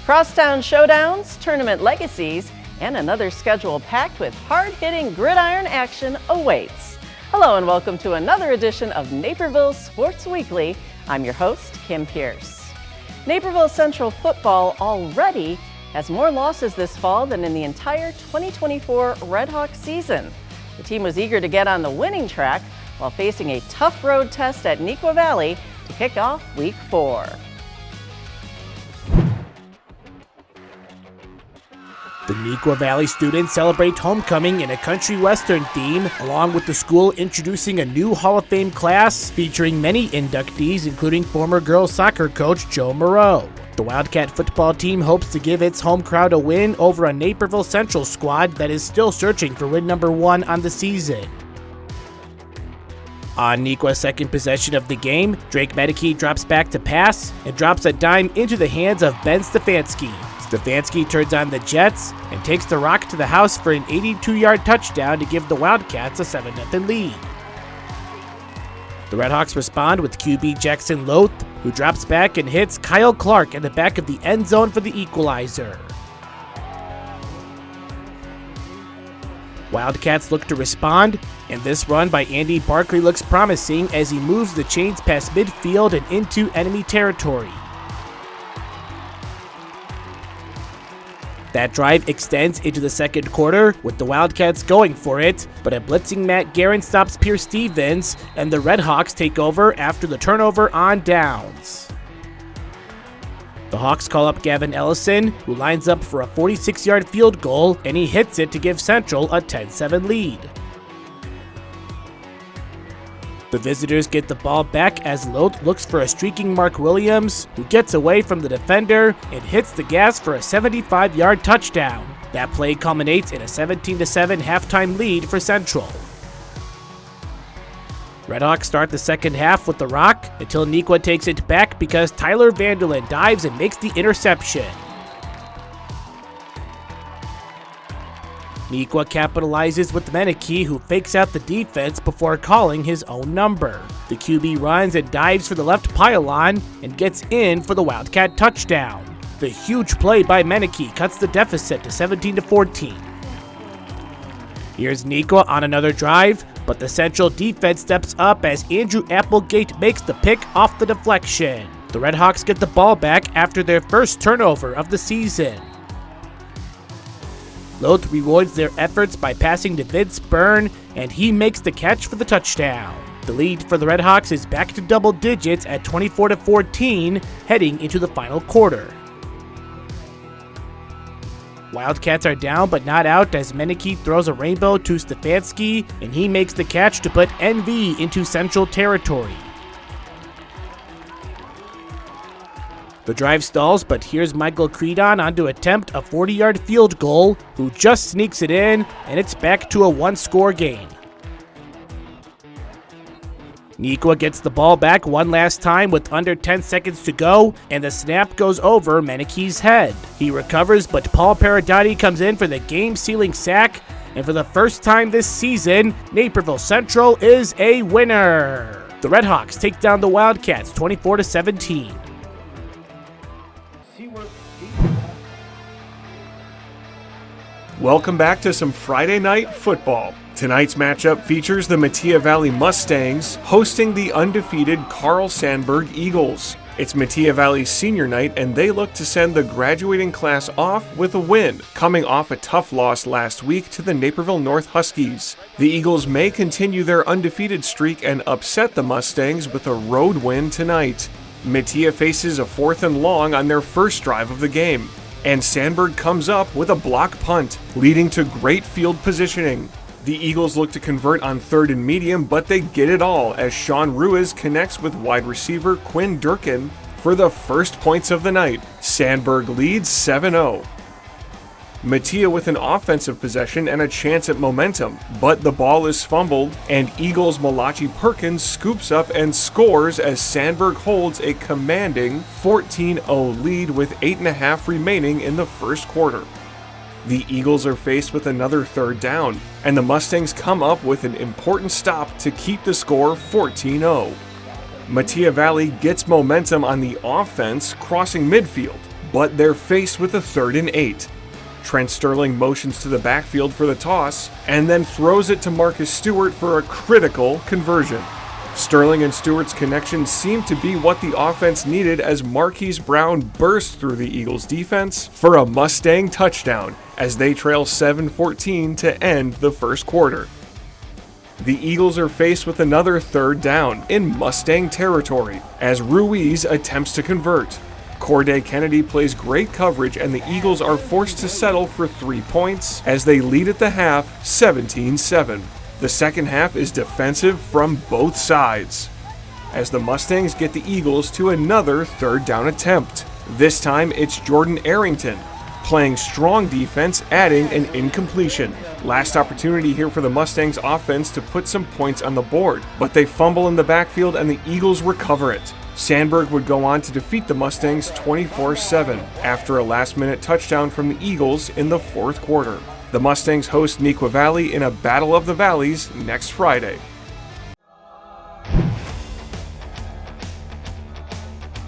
Crosstown showdowns, tournament legacies, and another schedule packed with hard-hitting gridiron action awaits. Hello and welcome to another edition of Naperville Sports Weekly. I'm your host, Kim Pierce. Naperville Central football already has more losses this fall than in the entire 2024 Red Hawks season. The team was eager to get on the winning track while facing a tough road test at Neuqua Valley to kick off Week 4. The Neuqua Valley students celebrate homecoming in a country western theme, along with the school introducing a new Hall of Fame class featuring many inductees, including former girls soccer coach Joe Moreau. The Wildcat football team hopes to give its home crowd a win over a Naperville Central squad that is still searching for win number 1 on the season. On Neuqua's second possession of the game, Drake Medeke drops back to pass and drops a dime into the hands of Ben Stefanski. Stefanski turns on the Jets and takes the rock to the house for an 82-yard touchdown to give the Wildcats a 7-0 lead. The Redhawks respond with QB Jackson Loth, who drops back and hits Kyle Clark in the back of the end zone for the equalizer. Wildcats look to respond, and this run by Andy Barkley looks promising as he moves the chains past midfield and into enemy territory. That drive extends into the second quarter with the Wildcats going for it, but a blitzing Matt Guerin stops Pierce Stevens, and the Redhawks take over after the turnover on downs. The Hawks call up Gavin Ellison, who lines up for a 46-yard field goal, and he hits it to give Central a 10-7 lead. The visitors get the ball back as Loth looks for a streaking Mark Williams, who gets away from the defender and hits the gas for a 75-yard touchdown. That play culminates in a 17-7 halftime lead for Central. Redhawks start the second half with the rock until Neuqua takes it back because Tyler Vanderlyn dives and makes the interception. Neuqua capitalizes with Medeke, who fakes out the defense before calling his own number. The QB runs and dives for the left pylon and gets in for the Wildcat touchdown. The huge play by Medeke cuts the deficit to 17-14. Here's Neuqua on another drive, but the Central defense steps up as Andrew Applegate makes the pick off the deflection. The Redhawks get the ball back after their first turnover of the season. Loth rewards their efforts by passing to Vince Byrne, and he makes the catch for the touchdown. The lead for the Redhawks is back to double digits at 24-14, heading into the final quarter. Wildcats are down but not out as Medeke throws a rainbow to Stefanski, and he makes the catch to put NV into Central territory. The drive stalls, but here's Michael Credon on to attempt a 40-yard field goal, who just sneaks it in, and it's back to a one-score game. Neuqua gets the ball back one last time with under 10 seconds to go, and the snap goes over Medeke's head. He recovers, but Paul Paradotti comes in for the game-sealing sack, and for the first time this season, Naperville Central is a winner. The Redhawks take down the Wildcats 24-17. Welcome back to some Friday night football. Tonight's matchup features the Metea Valley Mustangs hosting the undefeated Carl Sandburg Eagles. It's Metea Valley's senior night, and they look to send the graduating class off with a win, coming off a tough loss last week to the Naperville North Huskies. The Eagles may continue their undefeated streak and upset the Mustangs with a road win tonight. Metea faces a 4th and long on their first drive of the game, and Sandburg comes up with a block punt, leading to great field positioning. The Eagles look to convert on 3rd and medium, but they get it all as Sean Ruiz connects with wide receiver Quinn Durkin for the first points of the night. Sandburg leads 7-0. Metea with an offensive possession and a chance at momentum, but the ball is fumbled, and Eagles' Malachi Perkins scoops up and scores as Sandburg holds a commanding 14-0 lead with 8.5 remaining in the first quarter. The Eagles are faced with another 3rd down, and the Mustangs come up with an important stop to keep the score 14-0. Metea Valley gets momentum on the offense, crossing midfield, but they're faced with a 3rd and 8. Trent Sterling motions to the backfield for the toss and then throws it to Marcus Stewart for a critical conversion. Sterling and Stewart's connection seemed to be what the offense needed as Marquise Brown burst through the Eagles' defense for a Mustang touchdown as they trail 7-14 to end the first quarter. The Eagles are faced with another 3rd down in Mustang territory as Ruiz attempts to convert. Corday Kennedy plays great coverage and the Eagles are forced to settle for 3 points as they lead at the half 17-7. The second half is defensive from both sides as the Mustangs get the Eagles to another 3rd down attempt. This time it's Jordan Arrington playing strong defense, adding an incompletion. Last opportunity here for the Mustangs offense to put some points on the board, but they fumble in the backfield and the Eagles recover it. Sandberg would go on to defeat the Mustangs 24-7 after a last-minute touchdown from the Eagles in the 4th quarter. The Mustangs host Neuqua Valley in a Battle of the Valleys next Friday.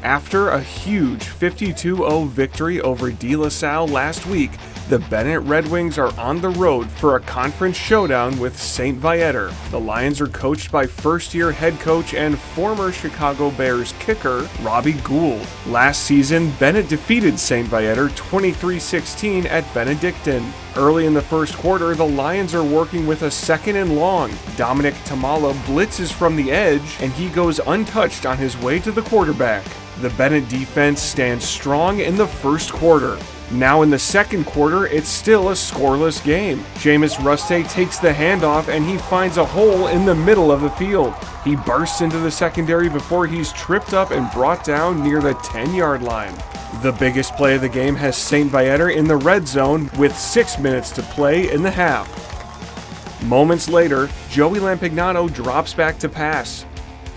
After a huge 52-0 victory over De La Salle last week, the Bennett Red Wings are on the road for a conference showdown with St. Viator. The Lions are coached by first-year head coach and former Chicago Bears kicker Robbie Gould. Last season, Bennett defeated St. Viator 23-16 at Benedictine. Early in the first quarter, the Lions are working with a 2nd and long. Dominic Tamala blitzes from the edge, and he goes untouched on his way to the quarterback. The Bennett defense stands strong in the first quarter. Now in the second quarter, it's still a scoreless game. Jameis Ruste takes the handoff and he finds a hole in the middle of the field. He bursts into the secondary before he's tripped up and brought down near the 10-yard line. The biggest play of the game has St. Viator in the red zone with 6 minutes to play in the half. Moments later, Joey Lampignano drops back to pass.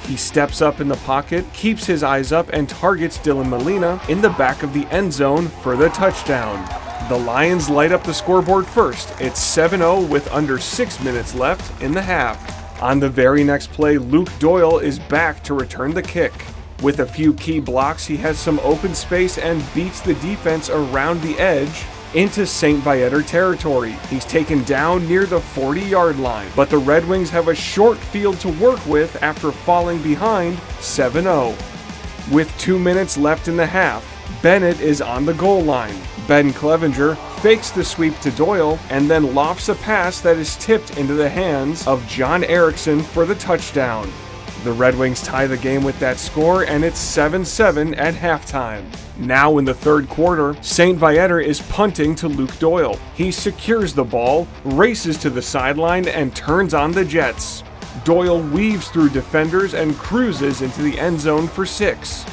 He steps up in the pocket, keeps his eyes up, and targets Dylan Molina in the back of the end zone for the touchdown. The Lions light up the scoreboard first. It's 7-0 with under 6 minutes left in the half. On the very next play, Luke Doyle is back to return the kick. With a few key blocks, he has some open space and beats the defense around the edge into St. Viator territory. He's taken down near the 40-yard line, but the Red Wings have a short field to work with after falling behind 7-0. With 2 minutes left in the half, Bennett is on the goal line. Ben Clevenger fakes the sweep to Doyle and then lofts a pass that is tipped into the hands of John Erickson for the touchdown. The Red Wings tie the game with that score, and it's 7-7 at halftime. Now in the third quarter, St. Viator is punting to Luke Doyle. He secures the ball, races to the sideline, and turns on the Jets. Doyle weaves through defenders and cruises into the end zone for 6.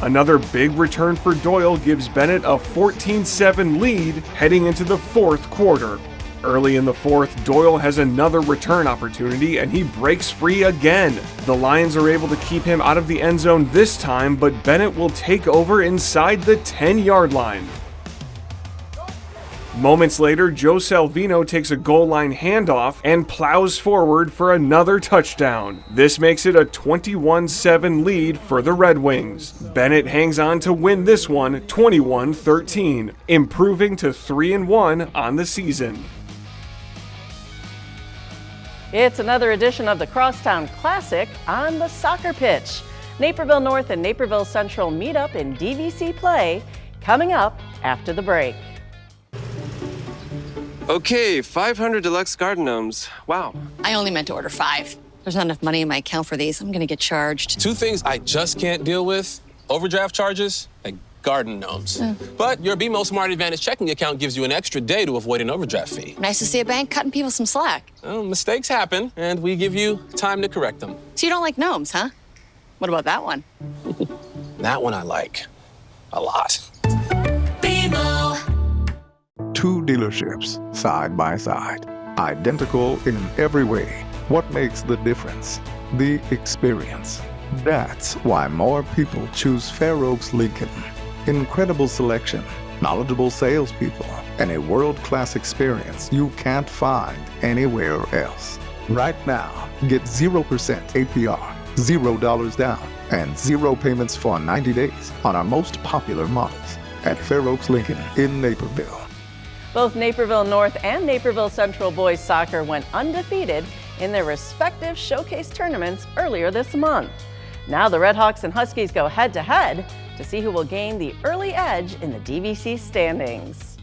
Another big return for Doyle gives Bennett a 14-7 lead heading into the fourth quarter. Early in the fourth, Doyle has another return opportunity and he breaks free again. The Lions are able to keep him out of the end zone this time, but Bennett will take over inside the 10-yard line. Moments later, Joe Salvino takes a goal line handoff and plows forward for another touchdown. This makes it a 21-7 lead for the Red Wings. Bennett hangs on to win this one 21-13, improving to 3-1 on the season. It's another edition of the Crosstown Classic on the soccer pitch. Naperville North and Naperville Central meet up in DVC play coming up after the break. Okay, 500 deluxe garden gnomes. Wow. I only meant to order 5. There's not enough money in my account for these. I'm gonna get charged. 2 things I just can't deal with: overdraft charges and garden gnomes. But your BMO Smart Advantage checking account gives you an extra day to avoid an overdraft fee. Nice to see a bank cutting people some slack. Well, mistakes happen, and we give you time to correct them. So you don't like gnomes, huh? What about that one? That one I like a lot. Two dealerships side by side, identical in every way. What makes the difference? The experience. That's why more people choose Fair Oaks Lincoln. Incredible selection, knowledgeable salespeople, and a world-class experience you can't find anywhere else. Right now, get 0% APR, $0 down, and 0 payments for 90 days on our most popular models. at Fair Oaks Lincoln in Naperville. Both Naperville North and Naperville Central boys soccer went undefeated in their respective showcase tournaments earlier this month. Now the Redhawks and Huskies go head-to-head to see who will gain the early edge in the DVC standings.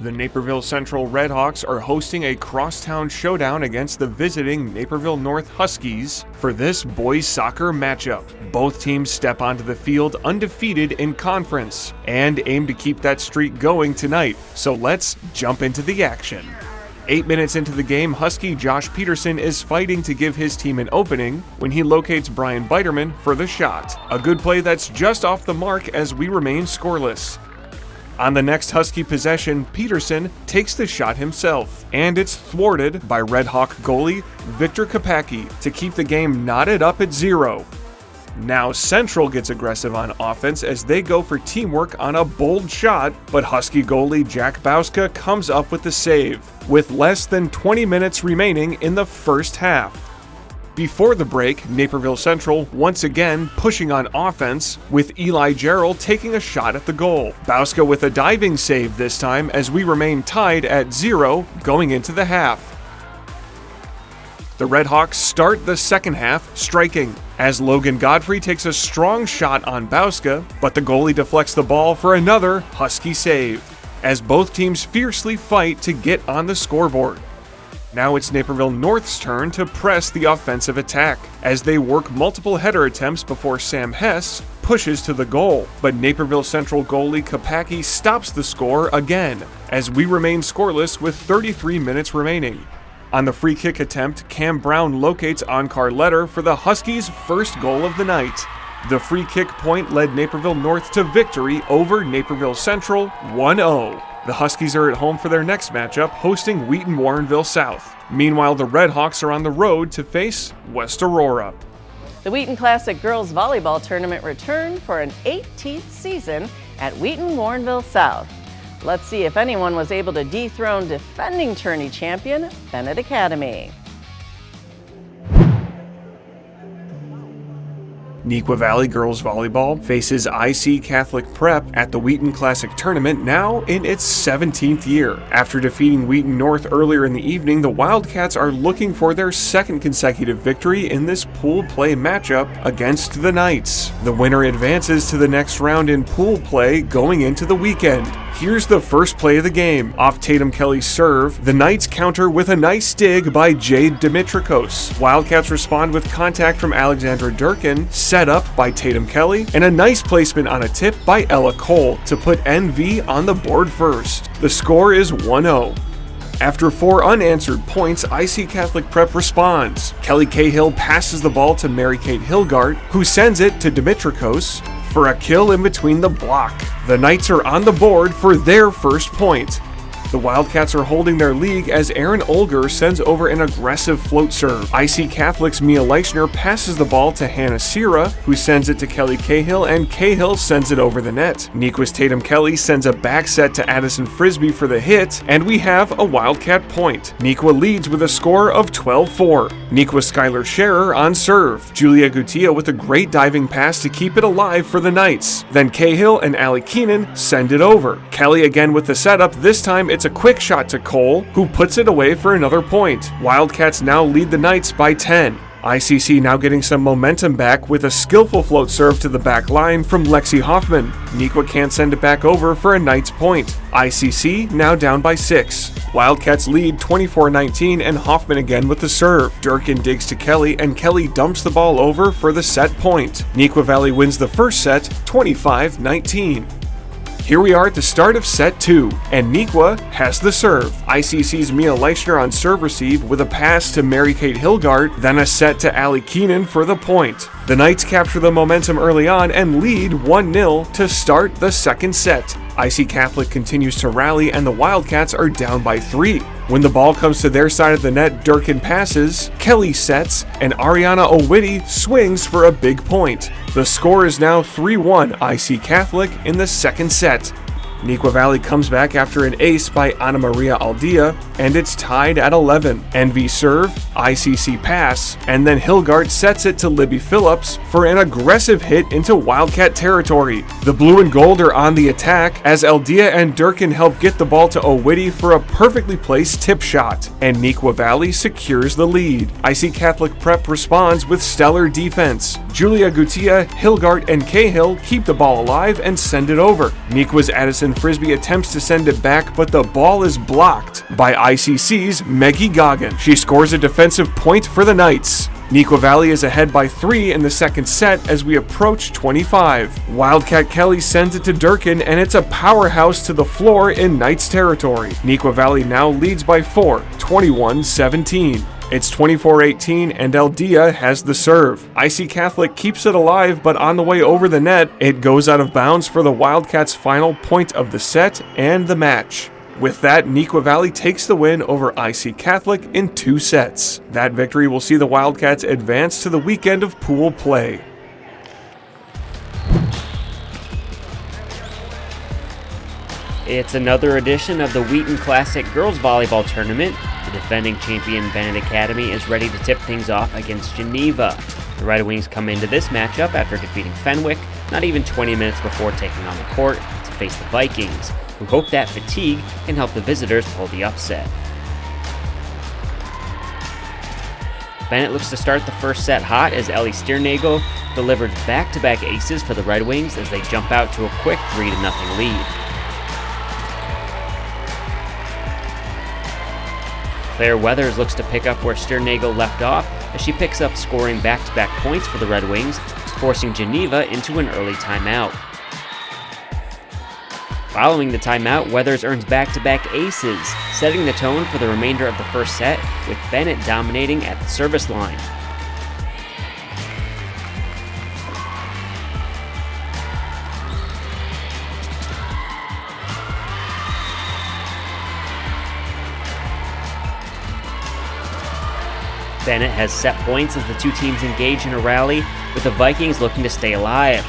The Naperville Central Redhawks are hosting a crosstown showdown against the visiting Naperville North Huskies for this boys soccer matchup. Both teams step onto the field undefeated in conference and aim to keep that streak going tonight. So let's jump into the action. 8 minutes into the game, Husky Josh Peterson is fighting to give his team an opening when he locates Brian Biterman for the shot. A good play that's just off the mark as we remain scoreless. On the next Husky possession, Peterson takes the shot himself, and it's thwarted by Red Hawk goalie Victor Kopacki to keep the game knotted up at 0. Now Central gets aggressive on offense as they go for teamwork on a bold shot, but Husky goalie Jack Bauska comes up with the save, with less than 20 minutes remaining in the first half. Before the break, Naperville Central once again pushing on offense, with Eli Gerald taking a shot at the goal. Bauska with a diving save this time as we remain tied at 0 going into the half. The Redhawks start the second half striking, as Logan Godfrey takes a strong shot on Bauska, but the goalie deflects the ball for another Husky save, as both teams fiercely fight to get on the scoreboard. Now it's Naperville North's turn to press the offensive attack, as they work multiple header attempts before Sam Hess pushes to the goal, but Naperville Central goalie Kopacki stops the score again, as we remain scoreless with 33 minutes remaining. On the free kick attempt, Cam Brown locates Onkar Letter for the Huskies' first goal of the night. The free kick point led Naperville North to victory over Naperville Central 1-0. The Huskies are at home for their next matchup, hosting Wheaton Warrenville South. Meanwhile, the Redhawks are on the road to face West Aurora. The Wheaton Classic Girls Volleyball Tournament returned for an 18th season at Wheaton Warrenville South. Let's see if anyone was able to dethrone defending tourney champion Bennett Academy. Neuqua Valley Girls Volleyball faces IC Catholic Prep at the Wheaton Classic Tournament, now in its 17th year. After defeating Wheaton North earlier in the evening, the Wildcats are looking for their second consecutive victory in this pool play matchup against the Knights. The winner advances to the next round in pool play going into the weekend. Here's the first play of the game. Off Tatum Kelly's serve, the Knights counter with a nice dig by Jade Dimitrikos. Wildcats respond with contact from Alexandra Durkin, set up by Tatum Kelly, and a nice placement on a tip by Ella Cole to put NV on the board first. The score is 1-0. After 4 unanswered points, IC Catholic Prep responds. Kelly Cahill passes the ball to Mary Kate Hilgart, who sends it to Dimitrikos for a kill in between the block. The Knights are on the board for their first point. The Wildcats are holding their lead as Aaron Olger sends over an aggressive float serve. IC Catholic's Mia Leichner passes the ball to Hannah Sierra, who sends it to Kelly Cahill, and Cahill sends it over the net. Neuqua's Tatum Kelly sends a back set to Addison Frisbee for the hit, and we have a Wildcat point. Neuqua leads with a score of 12-4. Neuqua's Skylar Scherer on serve. Julia Gutierrez with a great diving pass to keep it alive for the Knights. Then Cahill and Allie Keenan send it over. Kelly again with the setup, this time it's a quick shot to Cole, who puts it away for another point. Wildcats now lead the Knights by 10. ICC now getting some momentum back with a skillful float serve to the back line from Lexi Hoffman. Neuqua can't send it back over for a Knights point. ICC now down by 6. Wildcats lead 24-19 and Hoffman again with the serve. Durkin digs to Kelly and Kelly dumps the ball over for the set point. Neuqua Valley wins the first set 25-19. Here we are at the start of set 2, and Neuqua has the serve. ICC's Mia Leichner on serve receive with a pass to Mary Kate Hilgart, then a set to Allie Keenan for the point. The Knights capture the momentum early on and lead 1-0 to start the second set. IC Catholic continues to rally and the Wildcats are down by 3. When the ball comes to their side of the net, Durkin passes, Kelly sets, and Ariana Owitty swings for a big point. The score is now 3-1 IC Catholic in the second set. Neuqua Valley comes back after an ace by Ana Maria Aldia, and it's tied at 11. NV serve, ICC pass, and then Hilgard sets it to Libby Phillips for an aggressive hit into Wildcat territory. The blue and gold are on the attack as Aldia and Durkin help get the ball to Owitty for a perfectly placed tip shot, and Neuqua Valley secures the lead. IC Catholic Prep responds with stellar defense. Julia Gutia, Hilgard, and Cahill keep the ball alive and send it over. Neuqua's Addison Frisbee attempts to send it back, but the ball is blocked by ICC's Meggie Goggin. She scores a defensive point for the Knights. Neuqua Valley is ahead by 3 in the second set as we approach 25. Wildcat Kelly sends it to Durkin, and it's a powerhouse to the floor in Knights territory. Neuqua Valley now leads by 4, 21-17. It's 24-18 and Aldia has the serve. IC Catholic keeps it alive, but on the way over the net, it goes out of bounds for the Wildcats' final point of the set and the match. With that, Neuqua Valley takes the win over IC Catholic in 2 sets. That victory will see the Wildcats advance to the weekend of pool play. It's another edition of the Wheaton Classic Girls Volleyball Tournament. The defending champion Bennett Academy is ready to tip things off against Geneva. The Red Wings come into this matchup after defeating Fenwick not even 20 minutes before taking on the court to face the Vikings, who hope that fatigue can help the visitors pull the upset. Bennett looks to start the first set hot as Ellie Stiernagel delivers back-to-back aces for the Red Wings as they jump out to a quick 3-0 lead. Claire Weathers looks to pick up where Stiernagel left off as she picks up scoring back-to-back points for the Red Wings, forcing Geneva into an early timeout. Following the timeout, Weathers earns back-to-back aces, setting the tone for the remainder of the first set, with Bennett dominating at the service line. Bennett has set points as the two teams engage in a rally, with the Vikings looking to stay alive.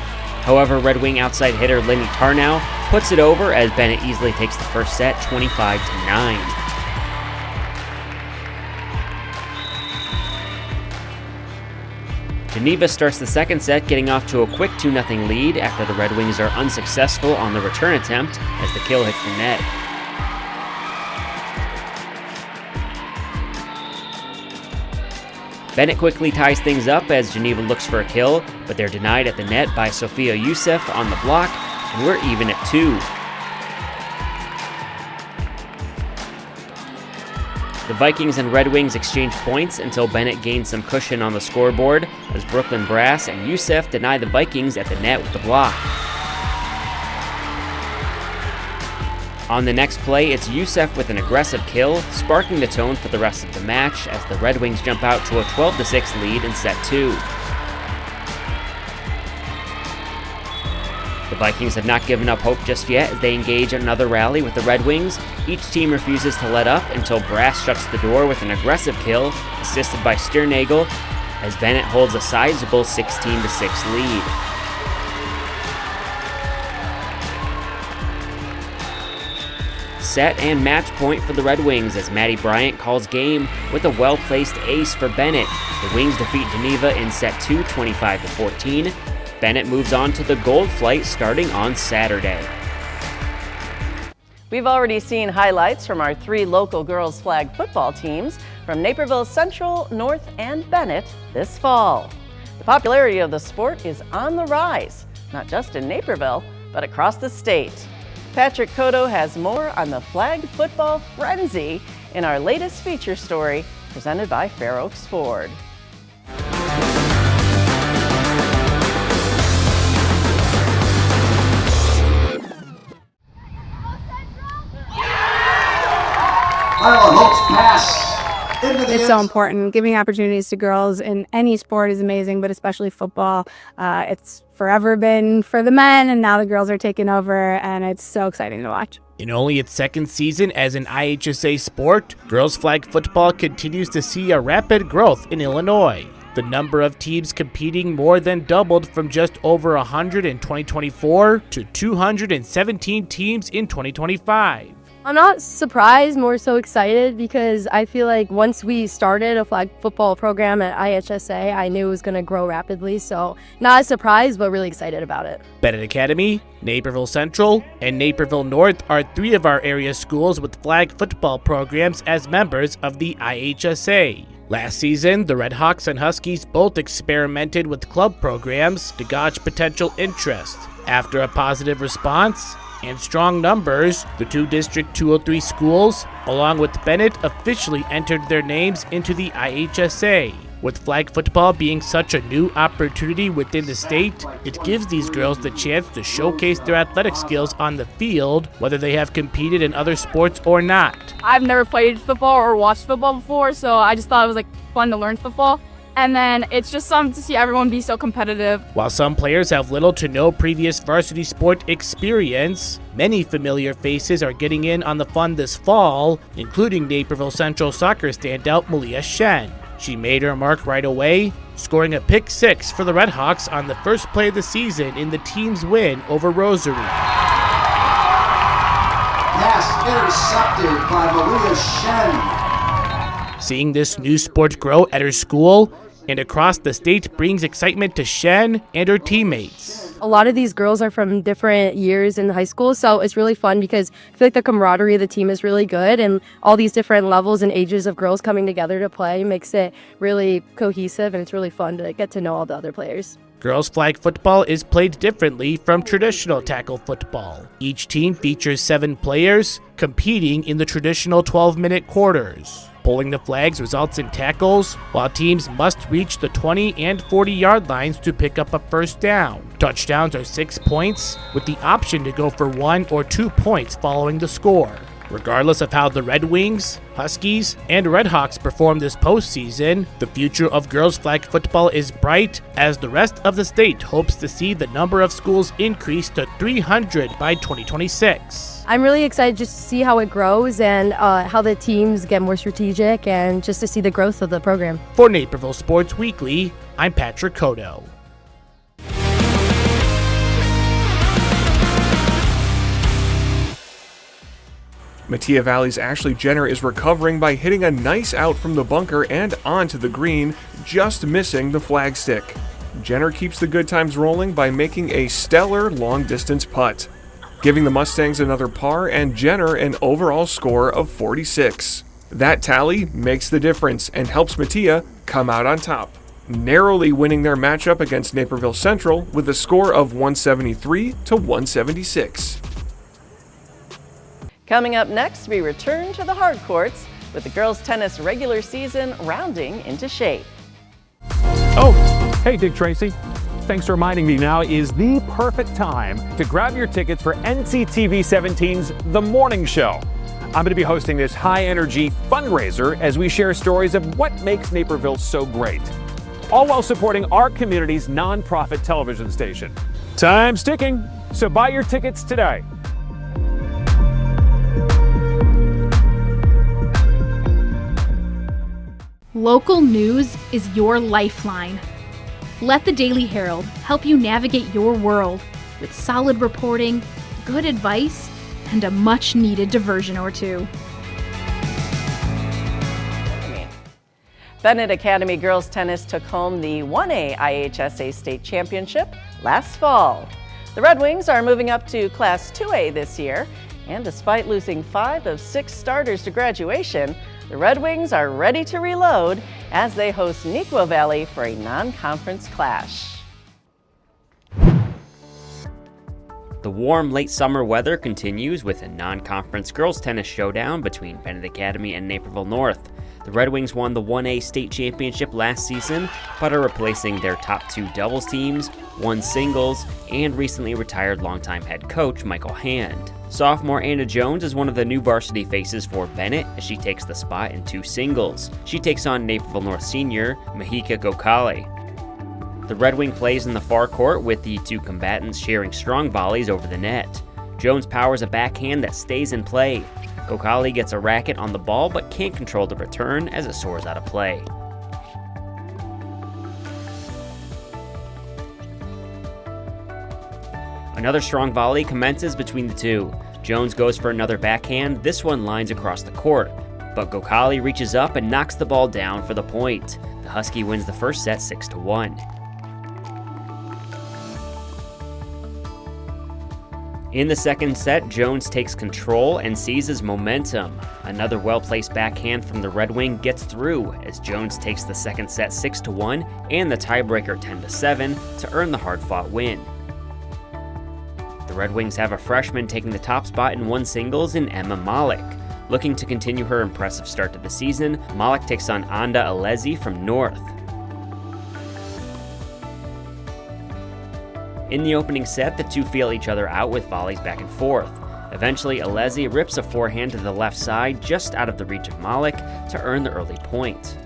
However, Red Wing outside hitter Lenny Tarnow puts it over as Bennett easily takes the first set 25-9. Geneva starts the second set, getting off to a quick 2-0 lead after the Red Wings are unsuccessful on the return attempt as the kill hits the net. Bennett quickly ties things up as Geneva looks for a kill, but they're denied at the net by Sofia Youssef on the block, and we're even at 2. The Vikings and Red Wings exchange points until Bennett gains some cushion on the scoreboard as Brooklyn Brass and Youssef deny the Vikings at the net with the block. On the next play, it's Youssef with an aggressive kill, sparking the tone for the rest of the match as the Red Wings jump out to a 12-6 lead in set 2. The Vikings have not given up hope just yet as they engage in another rally with the Red Wings. Each team refuses to let up until Brass shuts the door with an aggressive kill, assisted by Stiernagel, as Bennett holds a sizable 16-6 lead. Set and match point for the Red Wings as Maddie Bryant calls game with a well-placed ace for Bennett. The Wings defeat Geneva in set 2, 25-14. Bennett moves on to the gold flight starting on Saturday. We've already seen highlights from our 3 local girls flag football teams from Naperville Central, North, and Bennett this fall. The popularity of the sport is on the rise, not just in Naperville, but across the state. Patrick Cotto has more on the flag football frenzy in our latest feature story presented by Fair Oaks Ford. It's so important. Giving opportunities to girls in any sport is amazing, but especially football. It's forever been for the men, and now the girls are taking over, and it's so exciting to watch. In only its second season as an IHSA sport, girls flag football continues to see a rapid growth in Illinois. The number of teams competing more than doubled from just over 100 in 2024 to 217 teams in 2025. I'm not surprised, more so excited, because I feel like once we started a flag football program at IHSA, I knew it was going to grow rapidly. So not a surprise, but really excited about it. Bennett Academy, Naperville Central, and Naperville North are three of our area schools with flag football programs as members of the IHSA. Last season, the Red Hawks and Huskies both experimented with club programs to gauge potential interest. After a positive response and strong numbers, the two District 203 schools, along with Bennett, officially entered their names into the IHSA. With flag football being such a new opportunity within the state, it gives these girls the chance to showcase their athletic skills on the field, whether they have competed in other sports or not. I've never played football or watched football before, so I just thought it was fun to learn football. And then it's just something to see everyone be so competitive. While some players have little to no previous varsity sport experience, many familiar faces are getting in on the fun this fall, including Naperville Central soccer standout Malia Shen. She made her mark right away, scoring a pick six for the Red Hawks on the first play of the season in the team's win over Rosary. Pass intercepted by Malia Shen. Seeing this new sport grow at her school and across the state brings excitement to Shen and her teammates. A lot of these girls are from different years in high school, so it's really fun because I feel like the camaraderie of the team is really good, and all these different levels and ages of girls coming together to play makes it really cohesive, and it's really fun to get to know all the other players. Girls flag football is played differently from traditional tackle football. Each team features 7 players competing in the traditional 12-minute quarters. Pulling the flags results in tackles, while teams must reach the 20 and 40-yard lines to pick up a first down. Touchdowns are 6 points, with the option to go for 1 or 2 points following the score. Regardless of how the Red Wings, Huskies, and Red Hawks perform this postseason, the future of girls flag football is bright as the rest of the state hopes to see the number of schools increase to 300 by 2026. I'm really excited just to see how it grows and how the teams get more strategic and just to see the growth of the program. For Naperville Sports Weekly, I'm Patrick Cotto. Metea Valley's Ashley Jenner is recovering by hitting a nice out from the bunker and onto the green, just missing the flagstick. Jenner keeps the good times rolling by making a stellar long-distance putt, giving the Mustangs another par and Jenner an overall score of 46. That tally makes the difference and helps Metea come out on top, narrowly winning their matchup against Naperville Central with a score of 173 to 176. Coming up next, we return to the hard courts with the girls' tennis regular season rounding into shape. Oh, hey, Dick Tracy. Thanks for reminding me now is the perfect time to grab your tickets for NCTV 17's The Morning Show. I'm going to be hosting this high-energy fundraiser as we share stories of what makes Naperville so great, all while supporting our community's nonprofit television station. Time's ticking, so buy your tickets today. Local news is your lifeline. Let the Daily Herald help you navigate your world with solid reporting, good advice, and a much-needed diversion or two. Bennett Academy girls tennis took home the 1A IHSA State Championship last fall. The Red Wings are moving up to Class 2A this year, and despite losing 5 of 6 starters to graduation, the Red Wings are ready to reload as they host Neuqua Valley for a non-conference clash. The warm late summer weather continues with a non-conference girls tennis showdown between Bennett Academy and Naperville North. The Red Wings won the 1A state championship last season, but are replacing their top 2 doubles teams, 1 singles, and recently retired longtime head coach Michael Hand. Sophomore Anna Jones is one of the new varsity faces for Bennett as she takes the spot in 2 singles. She takes on Naperville North senior Mahika Gokali. The Red Wing plays in the far court with the 2 combatants sharing strong volleys over the net. Jones powers a backhand that stays in play. Gokali gets a racket on the ball but can't control the return as it soars out of play. Another strong volley commences between the two. Jones goes for another backhand, this one lines across the court, but Gokali reaches up and knocks the ball down for the point. The Husky wins the first set 6-1. In the second set, Jones takes control and seizes momentum. Another well-placed backhand from the Red Wing gets through as Jones takes the second set 6-1 and the tiebreaker 10-7 to earn the hard-fought win. The Red Wings have a freshman taking the top spot in one singles in Emma Malik. Looking to continue her impressive start to the season, Malik takes on Anda Alezi from North. In the opening set, the two feel each other out with volleys back and forth. Eventually, Alezi rips a forehand to the left side just out of the reach of Malik to earn the early point.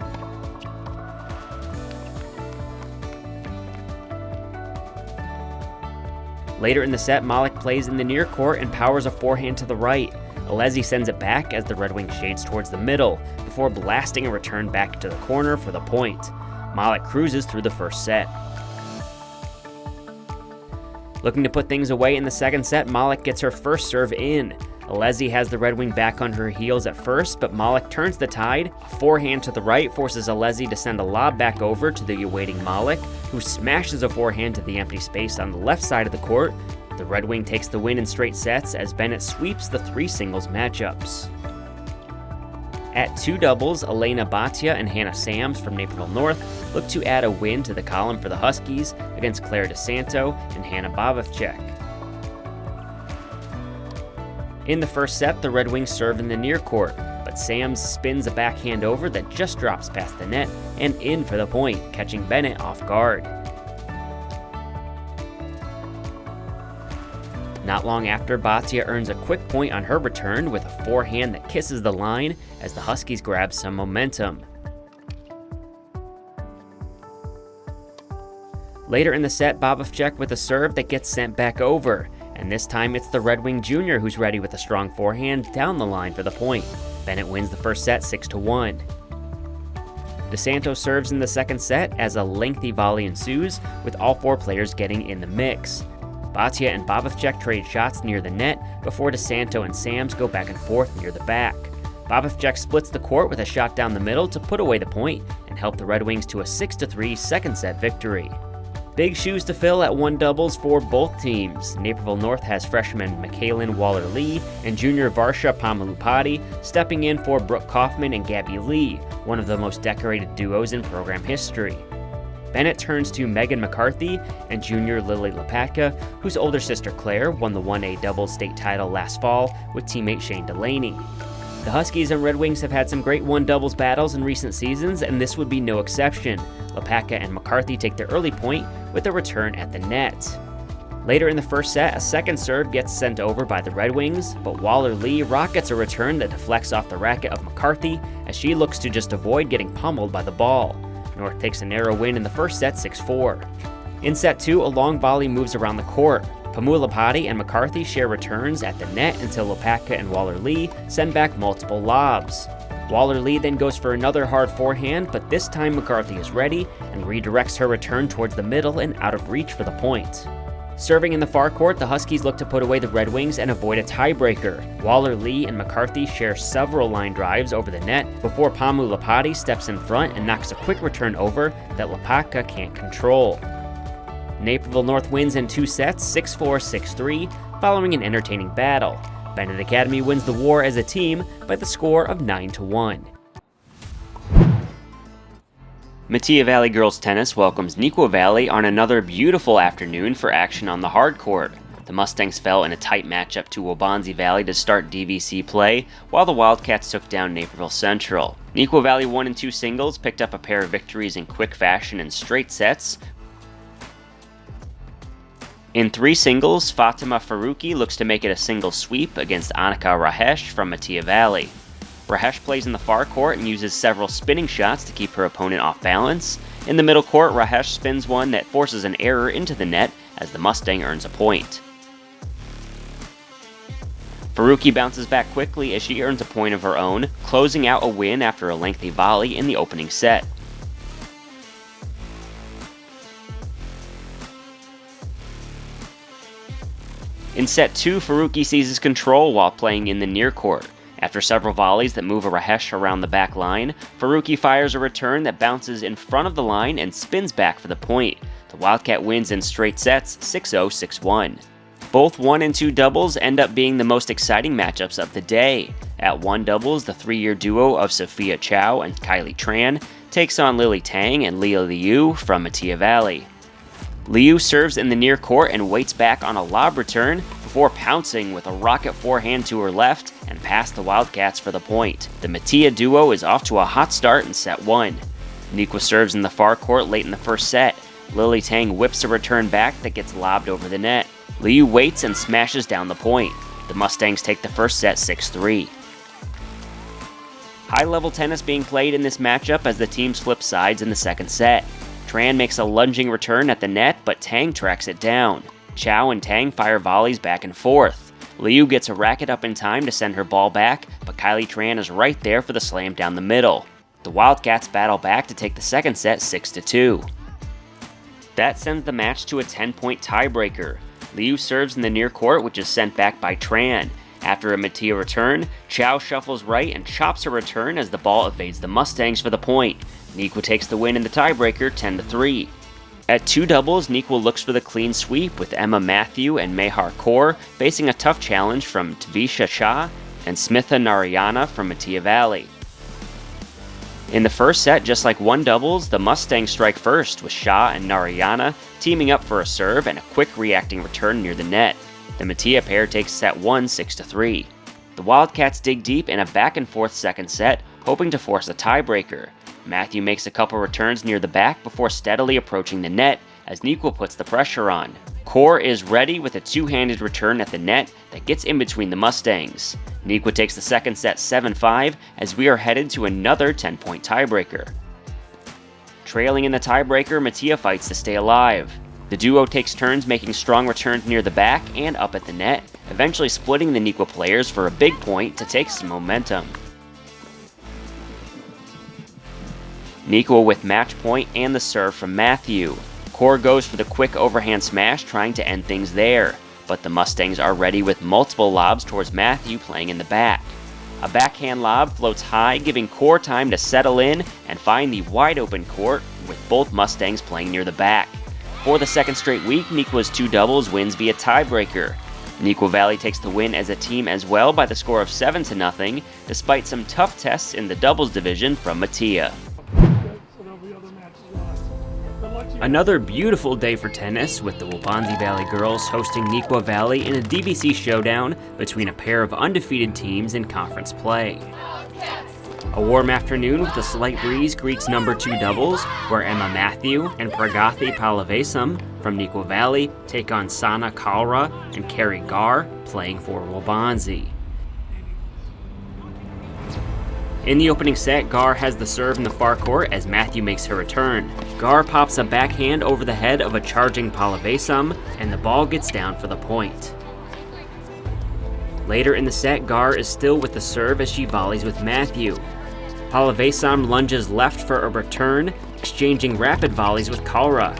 Later in the set, Malik plays in the near court and powers a forehand to the right. Alezi sends it back as the Red Wing shades towards the middle, before blasting a return back to the corner for the point. Malik cruises through the first set. Looking to put things away in the second set, Malik gets her first serve in. Alezi has the Red Wing back on her heels at first, but Malik turns the tide. A forehand to the right forces Alezi to send a lob back over to the awaiting Malik, who smashes a forehand to the empty space on the left side of the court. The Red Wing takes the win in straight sets as Bennett sweeps the three singles matchups. At two doubles, Elena Bhatia and Hannah Sams from Naperville North look to add a win to the column for the Huskies against Claire DeSanto and Hannah Bobovchek. In the first set, the Red Wings serve in the near court, but Sams spins a backhand over that just drops past the net and in for the point, catching Bennett off guard. Not long after, Bhatia earns a quick point on her return with a forehand that kisses the line as the Huskies grab some momentum. Later in the set, Bobovchek with a serve that gets sent back over, and this time it's the Red Wing junior who's ready with a strong forehand down the line for the point. Bennett wins the first set 6-1. DeSanto serves in the second set as a lengthy volley ensues, with all four players getting in the mix. Bhatia and Bobovchek trade shots near the net before DeSanto and Sams go back and forth near the back. Bobovchek splits the court with a shot down the middle to put away the point and help the Red Wings to a 6-3 second set victory. Big shoes to fill at one doubles for both teams. Naperville North has freshman Mikaelin Waller-Lee and junior Varsha Pamalupati stepping in for Brooke Kaufman and Gabby Lee, one of the most decorated duos in program history. Bennett turns to Megan McCarthy and junior Lily Lepatka, whose older sister Claire won the 1A doubles state title last fall with teammate Shane Delaney. The Huskies and Red Wings have had some great one-doubles battles in recent seasons, and this would be no exception. Lepatka and McCarthy take their early point with a return at the net. Later in the first set, a second serve gets sent over by the Red Wings, but Waller-Lee rockets a return that deflects off the racket of McCarthy as she looks to just avoid getting pummeled by the ball. North takes a narrow win in the first set 6-4. In set 2, a long volley moves around the court. Pamulapati and McCarthy share returns at the net until Lepatka and Waller-Lee send back multiple lobs. Waller-Lee then goes for another hard forehand, but this time McCarthy is ready and redirects her return towards the middle and out of reach for the point. Serving in the far court, the Huskies look to put away the Red Wings and avoid a tiebreaker. Waller-Lee and McCarthy share several line drives over the net before Pamulapati steps in front and knocks a quick return over that Lepatka can't control. Naperville North wins in two sets, 6-4, 6-3, following an entertaining battle. Bennett Academy wins the war as a team by the score of 9-1. Metea Valley Girls Tennis welcomes Neuqua Valley on another beautiful afternoon for action on the hard court. The Mustangs fell in a tight matchup to Waubonsie Valley to start DVC play, while the Wildcats took down Naperville Central. Neuqua Valley won in two singles, picked up a pair of victories in quick fashion and straight sets. In three singles, Fatima Faruqi looks to make it a single sweep against Annika Rahesh from Metea Valley. Rahesh plays in the far court and uses several spinning shots to keep her opponent off balance. In the middle court, Rahesh spins one that forces an error into the net as the Mustang earns a point. Faruqi bounces back quickly as she earns a point of her own, closing out a win after a lengthy volley in the opening set. In set 2, Faruqi seizes control while playing in the near court. After several volleys that move Rahesh around the back line, Faruqi fires a return that bounces in front of the line and spins back for the point. The Wildcat wins in straight sets 6-0, 6-1. Both 1 and 2 doubles end up being the most exciting matchups of the day. At 1 doubles, the 3-year duo of Sophia Chow and Kylie Tran takes on Lily Tang and Leah Liu from Metea Valley. Liu serves in the near court and waits back on a lob return before pouncing with a rocket forehand to her left and past the Wildcats for the point. The Metea duo is off to a hot start in set 1. Nequa serves in the far court late in the first set. Lily Tang whips a return back that gets lobbed over the net. Liu waits and smashes down the point. The Mustangs take the first set 6-3. High-level tennis being played in this matchup as the teams flip sides in the second set. Tran makes a lunging return at the net, but Tang tracks it down. Chow and Tang fire volleys back and forth. Liu gets a racket up in time to send her ball back, but Kylie Tran is right there for the slam down the middle. The Wildcats battle back to take the second set 6-2. That sends the match to a 10-point tiebreaker. Liu serves in the near court, which is sent back by Tran. After a Metea return, Chow shuffles right and chops a return as the ball evades the Mustangs for the point. Nequa takes the win in the tiebreaker 10-3. At 2 doubles, Nequa looks for the clean sweep with Emma Matthew and Mehar Kaur facing a tough challenge from Tvisha Shah and Smitha Narayana from Metea Valley. In the first set, just like 1 doubles, the Mustangs strike first with Shah and Narayana teaming up for a serve and a quick reacting return near the net. The Metea pair takes set 1 6-3. The Wildcats dig deep in a back-and-forth second set, hoping to force a tiebreaker. Matthew makes a couple returns near the back before steadily approaching the net as Nequa puts the pressure on. Kaur is ready with a two-handed return at the net that gets in between the Mustangs. Nequa takes the second set 7-5 as we are headed to another 10-point tiebreaker. Trailing in the tiebreaker, Metea fights to stay alive. The duo takes turns making strong returns near the back and up at the net, eventually splitting the Nequa players for a big point to take some momentum. Nequa with match point and the serve from Matthew. Kaur goes for the quick overhand smash, trying to end things there, but the Mustangs are ready with multiple lobs towards Matthew playing in the back. A backhand lob floats high, giving Kaur time to settle in and find the wide open court with both Mustangs playing near the back. For the second straight week, Nequa's 2 doubles wins via tiebreaker. Nequa Valley takes the win as a team as well by the score of 7-0, despite some tough tests in the doubles division from Metea. Another beautiful day for tennis, with the Waubonsie Valley girls hosting Nequa Valley in a DBC showdown between a pair of undefeated teams in conference play. A warm afternoon with a slight breeze greets number 2 doubles, where Emma Matthew and Pragathi Palavesam from Nequa Valley take on Sana Kalra and Carrie Gar, playing for Waubonsie. In the opening set, Gar has the serve in the far court as Matthew makes her return. Gar pops a backhand over the head of a charging Palavesam, and the ball gets down for the point. Later in the set, Gar is still with the serve as she volleys with Matthew. Palavesam lunges left for a return, exchanging rapid volleys with Kalra.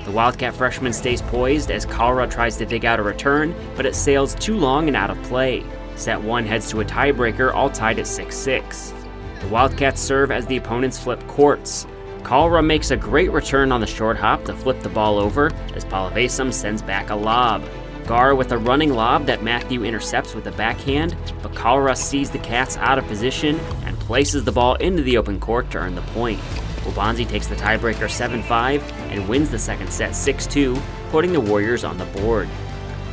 The Wildcat freshman stays poised as Kalra tries to dig out a return, but it sails too long and out of play. Set 1 heads to a tiebreaker, all tied at 6-6. The Wildcats serve as the opponents flip courts. Kalra makes a great return on the short hop to flip the ball over as Palavesam sends back a lob. Gar with a running lob that Matthew intercepts with a backhand, but Kalra sees the Cats out of position and places the ball into the open court to earn the point. Waubonsie takes the tiebreaker 7-5 and wins the second set 6-2, putting the Warriors on the board.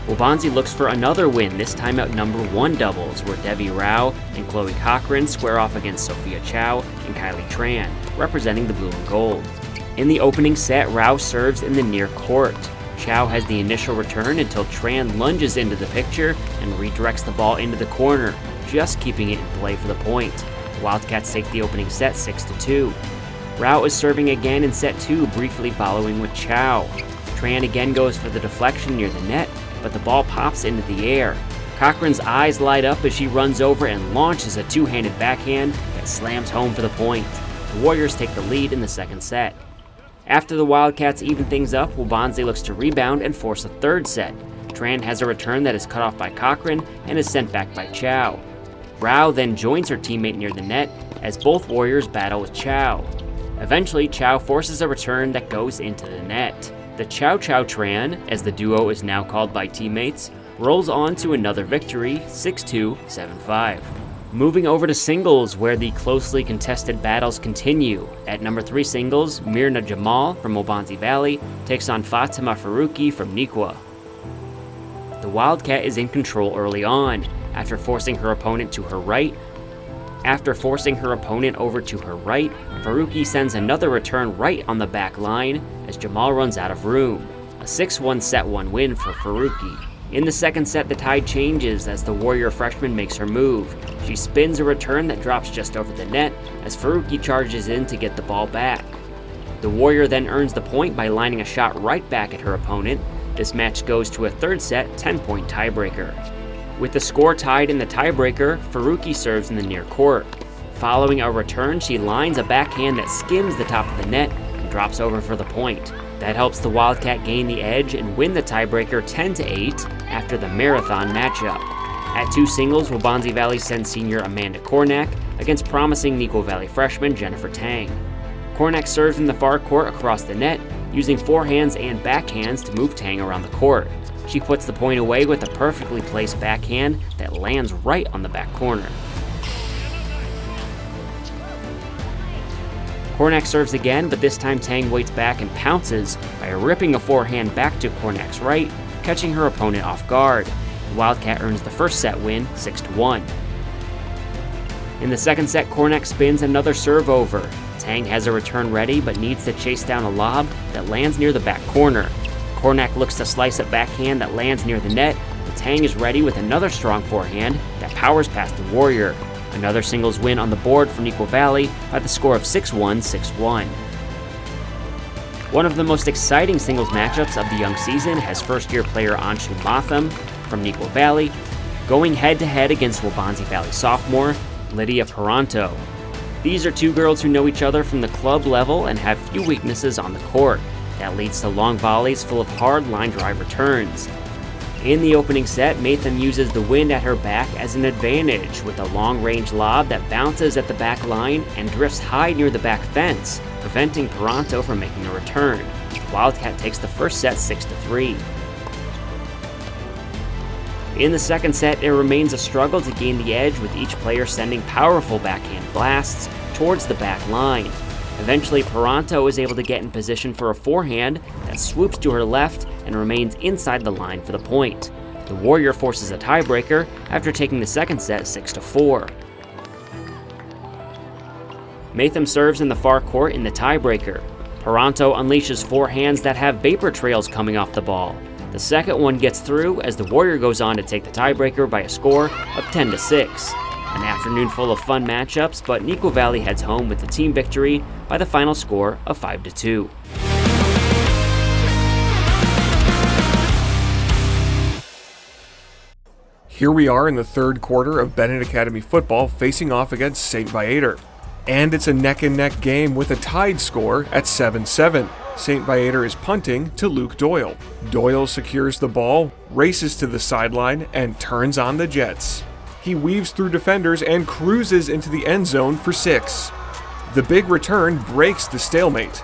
Waubonsie looks for another win, this time at number 1 doubles, where Devi Rao and Chloe Cochran square off against Sophia Chow and Kylie Tran, representing the blue and gold. In the opening set, Rao serves in the near court. Chow has the initial return until Tran lunges into the picture and redirects the ball into the corner, just keeping it in play for the point. The Wildcats take the opening set 6-2. Rao is serving again in set 2, briefly following with Chow. Tran again goes for the deflection near the net, but the ball pops into the air. Cochran's eyes light up as she runs over and launches a two-handed backhand that slams home for the point. The Warriors take the lead in the second set. After the Wildcats even things up, Waubonsie looks to rebound and force a third set. Tran has a return that is cut off by Cochran and is sent back by Chow. Rao then joins her teammate near the net as both Warriors battle with Chow. Eventually, Chow forces a return that goes into the net. The Chow Tran, as the duo is now called by teammates, rolls on to another victory, 6-2, 7-5. Moving over to singles, where the closely contested battles continue. At number 3 singles, Mirna Jamal from Waubonsie Valley takes on Fatima Faruqi from Nequa. The Wildcat is in control early on. After forcing her opponent over to her right, Faruqi sends another return right on the back line as Jamal runs out of room. A 6-1 set 1 win for Faruqi. In the second set, the tide changes as the Warrior freshman makes her move. She spins a return that drops just over the net as Faruqi charges in to get the ball back. The Warrior then earns the point by lining a shot right back at her opponent. This match goes to a third set 10-point tiebreaker. With the score tied in the tiebreaker, Faruqi serves in the near court. Following a return, she lines a backhand that skims the top of the net and drops over for the point. That helps the Wildcat gain the edge and win the tiebreaker 10-8 after the marathon matchup. At 2 singles, Waubonsie Valley sends senior Amanda Kornak against promising Nequa Valley freshman Jennifer Tang. Kornak serves in the far court across the net, using forehands and backhands to move Tang around the court. She puts the point away with a perfectly placed backhand that lands right on the back corner. Kornak serves again, but this time Tang waits back and pounces by ripping a forehand back to Kornak's right, catching her opponent off guard. The Wildcat earns the first set win, 6-1. In the second set, Kornak spins another serve over. Tang has a return ready, but needs to chase down a lob that lands near the back corner. Kornak looks to slice a backhand that lands near the net, but Tang is ready with another strong forehand that powers past the Warrior. Another singles win on the board for Nequa Valley by the score of 6-1, 6-1. One of the most exciting singles matchups of the young season has first-year player Anshu Matham from Nequa Valley going head-to-head against Waubonsie Valley sophomore Lydia Paranto. These are 2 girls who know each other from the club level and have few weaknesses on the court. That leads to long volleys full of hard line drive returns. In the opening set, Matham uses the wind at her back as an advantage with a long-range lob that bounces at the back line and drifts high near the back fence, preventing Paranto from making a return. Wildcat takes the first set 6-3. In the second set, it remains a struggle to gain the edge, with each player sending powerful backhand blasts towards the back line. Eventually, Paranto is able to get in position for a forehand that swoops to her left and remains inside the line for the point. The Warrior forces a tiebreaker after taking the second set 6-4. Matham serves in the far court in the tiebreaker. Paranto unleashes forehands that have vapor trails coming off the ball. The second one gets through as the Warrior goes on to take the tiebreaker by a score of 10-6. An afternoon full of fun matchups, but Nequa Valley heads home with the team victory by the final score of 5-2. Here we are in the third quarter of Bennett Academy football facing off against St. Viator. And it's a neck-and-neck game with a tied score at 7-7. St. Viator is punting to Luke Doyle. Doyle secures the ball, races to the sideline, and turns on the Jets. He weaves through defenders and cruises into the end zone for 6. The big return breaks the stalemate,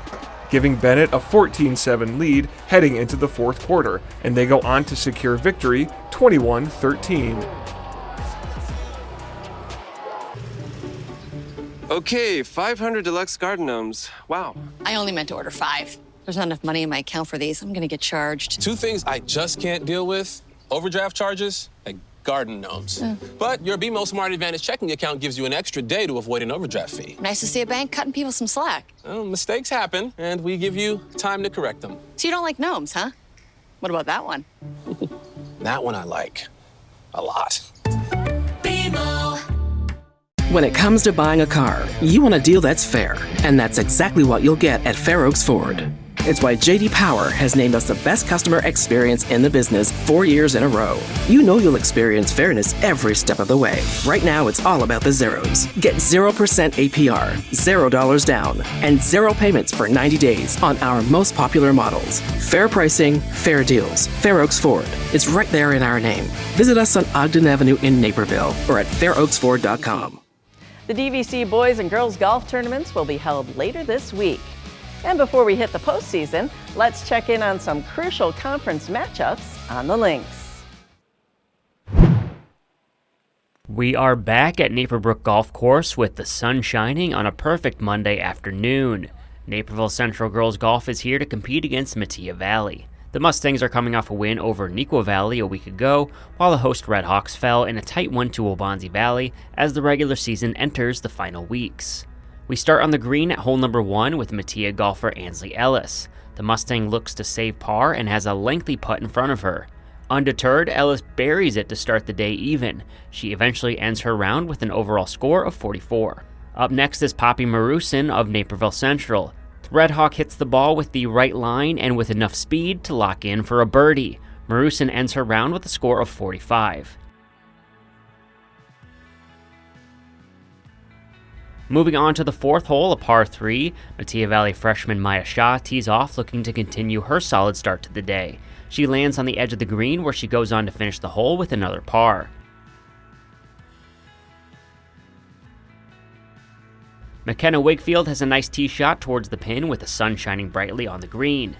giving Bennett a 14-7 lead heading into the fourth quarter, and they go on to secure victory 21-13. Okay, 500 deluxe garden gnomes. Wow. I only meant to order 5. There's not enough money in my account for these. I'm gonna get charged. 2 things I just can't deal with: overdraft charges and garden gnomes. But your BMO Smart Advantage checking account gives you an extra day to avoid an overdraft fee. Nice to see a bank cutting people some slack. Well, mistakes happen, and we give you time to correct them. So you don't like gnomes, huh? What about that one? That one I like a lot. When it comes to buying a car, you want a deal that's fair, and that's exactly what you'll get at Fair Oaks Ford. It's why J.D. Power has named us the best customer experience in the business 4 years in a row. You know you'll experience fairness every step of the way. Right now, it's all about the zeros. Get 0% APR, $0 down, and 0 payments for 90 days on our most popular models. Fair pricing, fair deals. Fair Oaks Ford. It's right there in our name. Visit us on Ogden Avenue in Naperville or at fairoaksford.com. The DVC boys and girls golf tournaments will be held later this week. And before we hit the postseason, let's check in on some crucial conference matchups on the links. We are back at Naperbrook Golf Course with the sun shining on a perfect Monday afternoon. Naperville Central Girls Golf is here to compete against Metea Valley. The Mustangs are coming off a win over Neuqua Valley a week ago, while the host Red Hawks fell in a tight one to Waubonsie Valley as the regular season enters the final weeks. We start on the green at hole number 1 with Metea golfer Ansley Ellis. The Mustang looks to save par and has a lengthy putt in front of her. Undeterred, Ellis buries it to start the day even. She eventually ends her round with an overall score of 44. Up next is Poppy Marusin of Naperville Central. Red Hawk hits the ball with the right line and with enough speed to lock in for a birdie. Marusin ends her round with a score of 45. Moving on to the 4th hole, a par 3, Metea Valley freshman Maya Shaw tees off looking to continue her solid start to the day. She lands on the edge of the green where she goes on to finish the hole with another par. McKenna Wakefield has a nice tee shot towards the pin with the sun shining brightly on the green.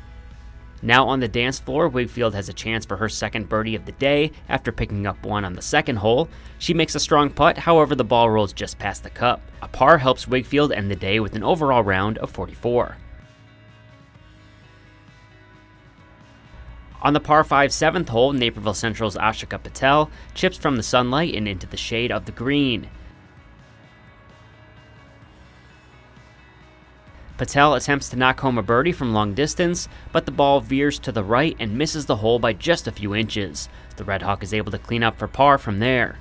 Now on the dance floor, Wakefield has a chance for her second birdie of the day after picking up one on the 2nd hole. She makes a strong putt, however the ball rolls just past the cup. A par helps Wakefield end the day with an overall round of 44. On the par 5 7th hole, Naperville Central's Ashika Patel chips from the sunlight and into the shade of the green. Patel attempts to knock home a birdie from long distance, but the ball veers to the right and misses the hole by just a few inches. The Red Hawk is able to clean up for par from there.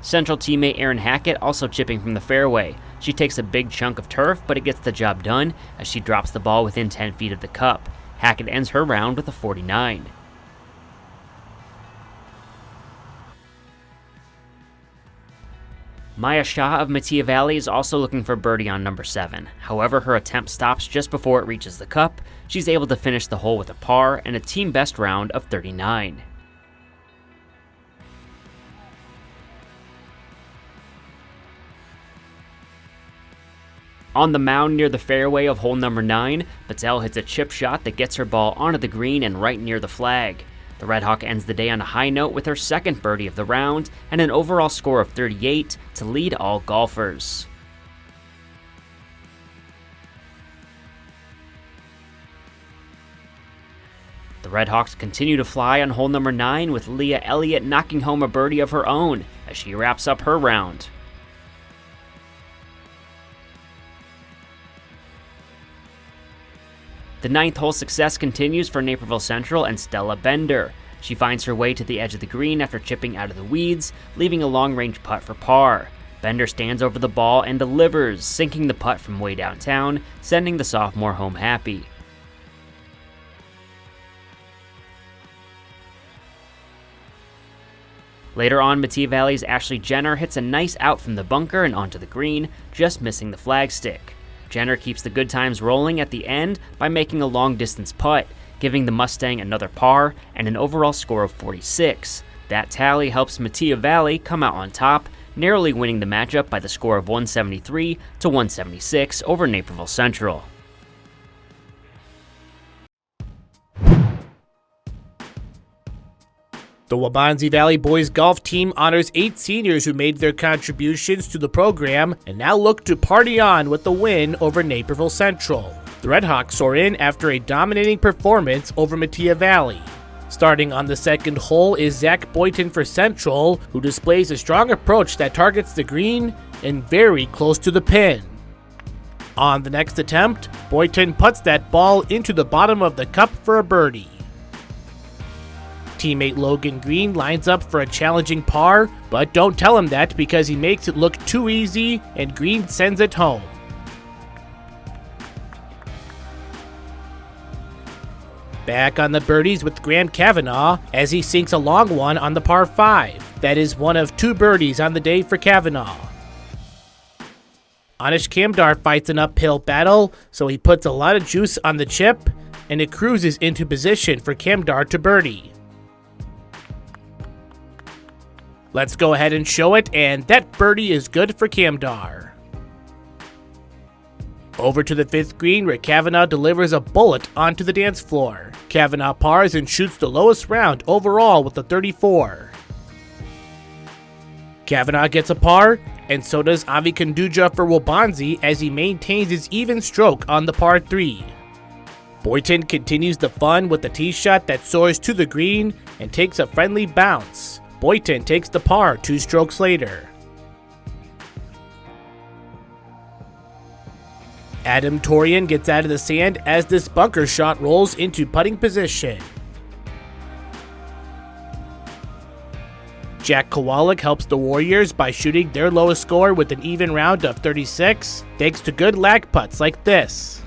Central teammate Erin Hackett also chipping from the fairway. She takes a big chunk of turf, but it gets the job done as she drops the ball within 10 feet of the cup. Hackett ends her round with a 49. Maya Shaw of Metea Valley is also looking for birdie on number 7. However, her attempt stops just before it reaches the cup. She's able to finish the hole with a par and a team best round of 39. On the mound near the fairway of hole number 9, Patel hits a chip shot that gets her ball onto the green and right near the flag. The Red Hawk ends the day on a high note with her second birdie of the round and an overall score of 38 to lead all golfers. The Red Hawks continue to fly on hole number 9 with Leah Elliott knocking home a birdie of her own as she wraps up her round. The 9th hole success continues for Naperville Central and Stella Bender. She finds her way to the edge of the green after chipping out of the weeds, leaving a long-range putt for par. Bender stands over the ball and delivers, sinking the putt from way downtown, sending the sophomore home happy. Later on, Metea Valley's Ashley Jenner hits a nice out from the bunker and onto the green, just missing the flagstick. Jenner keeps the good times rolling at the end by making a long-distance putt, giving the Mustang another par and an overall score of 46. That tally helps Metea Valley come out on top, narrowly winning the matchup by the score of 173 to 176 over Naperville Central. The Waubonsie Valley boys golf team honors 8 seniors who made their contributions to the program and now look to party on with the win over Naperville Central. The Red Hawks soar in after a dominating performance over Metea Valley. Starting on the 2nd hole is Zach Boyton for Central, who displays a strong approach that targets the green and very close to the pin. On the next attempt, Boyton puts that ball into the bottom of the cup for a birdie. Teammate Logan Green lines up for a challenging par, but don't tell him that because he makes it look too easy and Green sends it home. Back on the birdies with Graham Kavanaugh as he sinks a long one on the par 5. That is one of 2 birdies on the day for Kavanaugh. Anish Kamdar fights an uphill battle, so he puts a lot of juice on the chip, and it cruises into position for Kamdar to birdie. Let's go ahead and show it, and that birdie is good for Kamdar. Over to the 5th green where Kavanaugh delivers a bullet onto the dance floor. Kavanaugh pars and shoots the lowest round overall with a 34. Kavanaugh gets a par, and so does Avi Kanduja for Wabanzi as he maintains his even stroke on the par 3. Boynton continues the fun with a tee shot that soars to the green and takes a friendly bounce. Boynton takes the par 2 strokes later. Adam Torian gets out of the sand as this bunker shot rolls into putting position. Jack Kowalik helps the Warriors by shooting their lowest score with an even round of 36, thanks to good lag putts like this.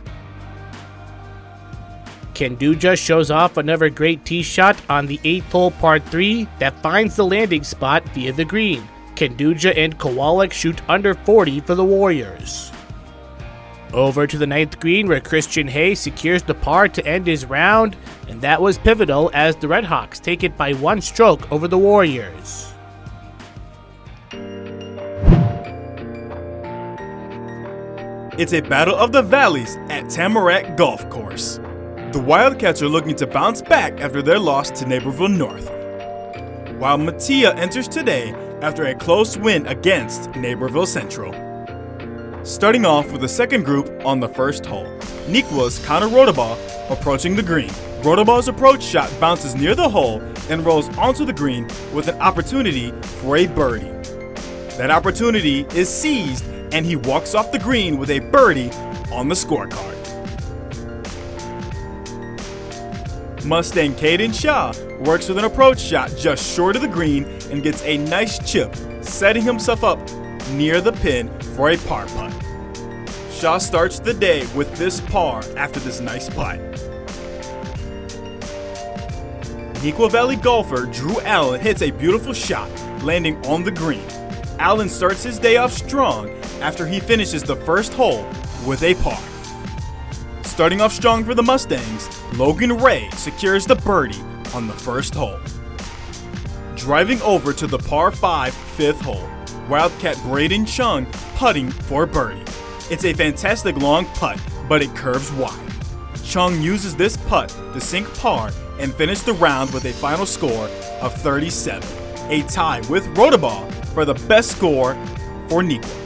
Kanduja shows off another great tee shot on the 8th hole par 3 that finds the landing spot via the green. Kanduja and Kowalik shoot under 40 for the Warriors. Over to the 9th green where Christian Hay secures the par to end his round, and that was pivotal as the Redhawks take it by 1 stroke over the Warriors. It's a battle of the valleys at Tamarack Golf Course. The Wildcats are looking to bounce back after their loss to Naperville North, while Mattia enters today after a close win against Naperville Central. Starting off with the second group on the first hole, Nikwa's Connor Rodabaugh approaching the green. Rodabaugh's approach shot bounces near the hole and rolls onto the green with an opportunity for a birdie. That opportunity is seized and he walks off the green with a birdie on the scorecard. Mustang Caden Shaw works with an approach shot just short of the green and gets a nice chip, setting himself up near the pin for a par putt. Shaw starts the day with this par after this nice putt. Neuqua Valley golfer Drew Allen hits a beautiful shot, landing on the green. Allen starts his day off strong after he finishes the first hole with a par. Starting off strong for the Mustangs, Logan Ray secures the birdie on the first hole. Driving over to the par 5 5th hole, Wildcat Braden Chung putting for birdie. It's a fantastic long putt, but it curves wide. Chung uses this putt to sink par and finish the round with a final score of 37, a tie with Rodabaugh for the best score for Neuqua.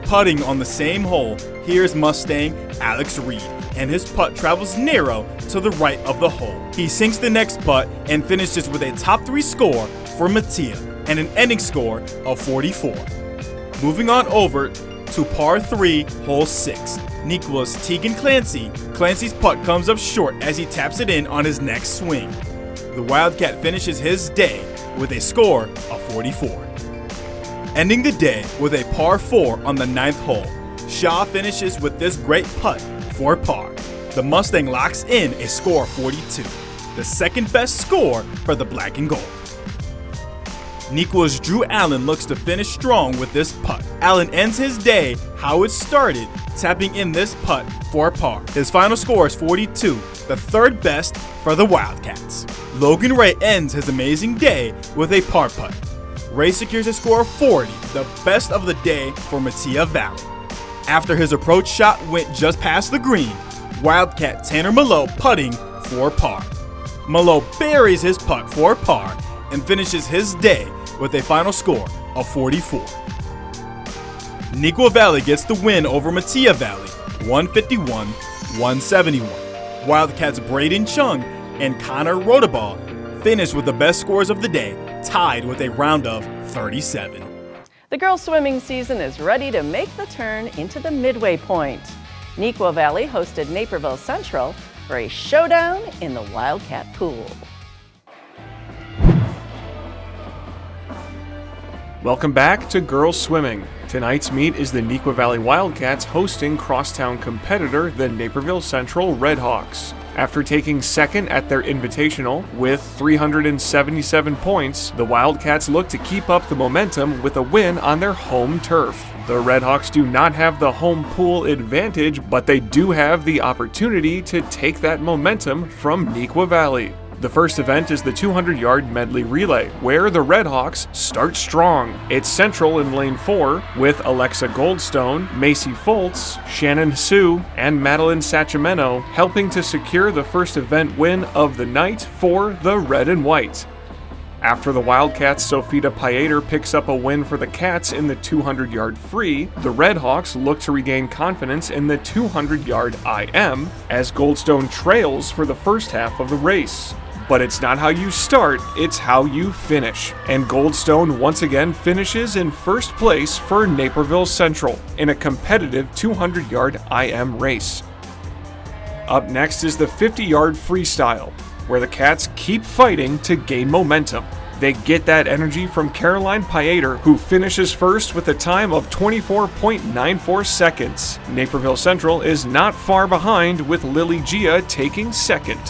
Putting on the same hole, here's Mustang Alex Reed, and his putt travels narrow to the right of the hole. He sinks the next putt and finishes with a top 3 score for Mattia and an ending score of 44. Moving on over to par 3, hole 6. Neuqua's Tegan Clancy. Clancy's putt comes up short as he taps it in on his next swing. The Wildcat finishes his day with a score of 44. Ending the day with a par 4 on the 9th hole, Shaw finishes with this great putt for par. The Mustang locks in a score of 42, the second best score for the black and gold. Neuqua's Drew Allen looks to finish strong with this putt. Allen ends his day how it started, tapping in this putt for par. His final score is 42, the third best for the Wildcats. Logan Ray ends his amazing day with a par putt. Ray secures a score of 40, the best of the day for Mattia Valley. After his approach shot went just past the green, Wildcat Tanner Malo putting for par. Malo buries his putt for par and finishes his day with a final score of 44. Neuqua Valley gets the win over Mattia Valley, 151-171. Wildcats Braden Chung and Connor Rodabaugh finish with the best scores of the day, tied with a round of 37. The girls' swimming season is ready to make the turn into the midway point. Neuqua Valley hosted Naperville Central for a showdown in the Wildcat Pool. Welcome back to Girls Swimming. Tonight's meet is the Neuqua Valley Wildcats hosting crosstown competitor, the Naperville Central Redhawks. After taking second at their invitational with 377 points, the Wildcats look to keep up the momentum with a win on their home turf. The Redhawks do not have the home pool advantage, but they do have the opportunity to take that momentum from Neuqua Valley. The first event is the 200-yard medley relay, where the Redhawks start strong. It's central in lane 4 with Alexa Goldstone, Macy Foltz, Shannon Sue, and Madeline Sacramento helping to secure the first event win of the night for the Red and White. After the Wildcats' Sofita Pieter picks up a win for the Cats in the 200-yard free, the Redhawks look to regain confidence in the 200-yard IM as Goldstone trails for the first half of the race. But it's not how you start, it's how you finish. And Goldstone once again finishes in first place for Naperville Central in a competitive 200-yard IM race. Up next is the 50-yard freestyle, where the Cats keep fighting to gain momentum. They get that energy from Caroline Pieter, who finishes first with a time of 24.94 seconds. Naperville Central is not far behind, with Lily Gia taking second.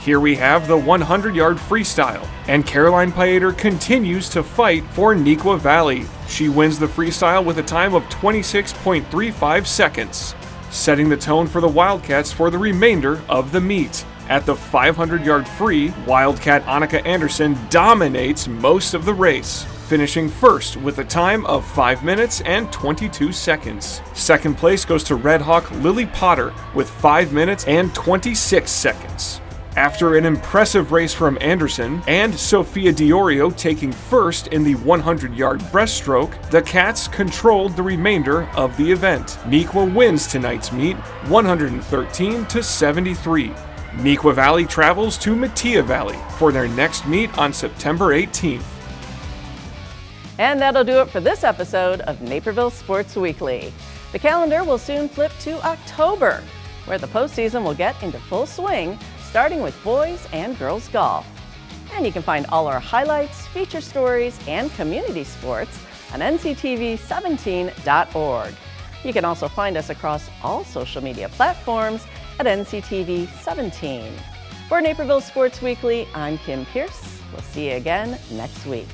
Here we have the 100-yard freestyle, and Caroline Pieter continues to fight for Neuqua Valley. She wins the freestyle with a time of 26.35 seconds, setting the tone for the Wildcats for the remainder of the meet. At the 500-yard free, Wildcat Annika Anderson dominates most of the race, finishing first with a time of 5 minutes and 22 seconds. Second place goes to Redhawk Lily Potter with 5 minutes and 26 seconds. After an impressive race from Anderson and Sophia Diorio taking first in the 100-yard breaststroke, the Cats controlled the remainder of the event. Neuqua wins tonight's meet 113-73. Neuqua Valley travels to Metea Valley for their next meet on September 18th. And that'll do it for this episode of Naperville Sports Weekly. The calendar will soon flip to October, where the postseason will get into full swing, starting with boys and girls golf. And you can find all our highlights, feature stories, and community sports on nctv17.org. You can also find us across all social media platforms at NCTV17. For Naperville Sports Weekly, I'm Kim Pierce. We'll see you again next week.